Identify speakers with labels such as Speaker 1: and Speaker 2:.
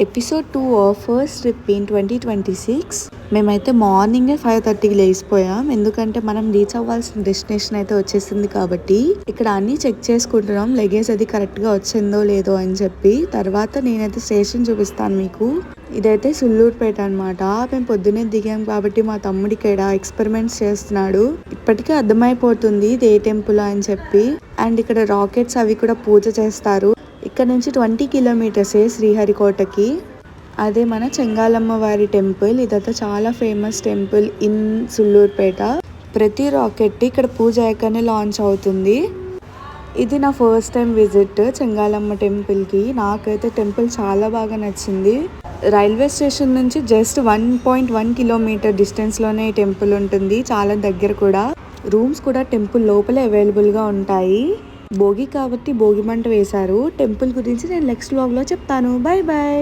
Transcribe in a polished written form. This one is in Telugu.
Speaker 1: Episode 2 of first trip in 2026. మేమైతే మార్నింగే 5:30కి లేచిపోయాం. ఎందుకంటే మనం రీచ్ అవ్వాల్సిన డెస్టినేషన్ అయితే వచ్చేసింది కాబట్టి ఇక్కడ అన్ని చెక్ చేసుకుంటున్నాం, లగేజ్ అది కరెక్ట్గా వచ్చిందో లేదో అని చెప్పి. తర్వాత నేనైతే స్టేషన్ చూపిస్తాను మీకు. ఇదైతే సుల్లూరుపేట అనమాట. మేము పొద్దున్నే దిగాం కాబట్టి మా తమ్ముడి ఇక్కడ ఎక్స్పెరిమెంట్స్ చేస్తున్నాడు. ఇప్పటికే అర్థమైపోతుంది ఇది ఏ టెంపుల్ అని చెప్పి. అండ్ ఇక్కడ రాకెట్స్ అవి కూడా పూజ చేస్తారు. ఇక్కడ నుంచి 20 కిలోమీటర్సే శ్రీహరికోటకి. అదే మన చెంగాలమ్మ వారి టెంపుల్. ఇదంతా చాలా ఫేమస్ టెంపుల్ ఇన్ సుల్లూరుపేట. ప్రతి రాకెట్ ఇక్కడ పూజ అయ్యాకనే లాంచ్ అవుతుంది. ఇది నా ఫస్ట్ టైం విజిట్ చెంగాలమ్మ టెంపుల్కి. నాకైతే టెంపుల్ చాలా బాగా నచ్చింది. రైల్వే స్టేషన్ నుంచి జస్ట్ 1.1 కిలోమీటర్ డిస్టెన్స్లోనే ఈ టెంపుల్ ఉంటుంది. చాలా దగ్గర కూడా. రూమ్స్ కూడా టెంపుల్ లోపలే అవైలబుల్గా ఉంటాయి. భోగి కాబట్టి భోగి మంట వేశారు. టెంపుల్ గురించి నేను నెక్స్ట్ వ్లాగ్లో చెప్తాను. Bye bye.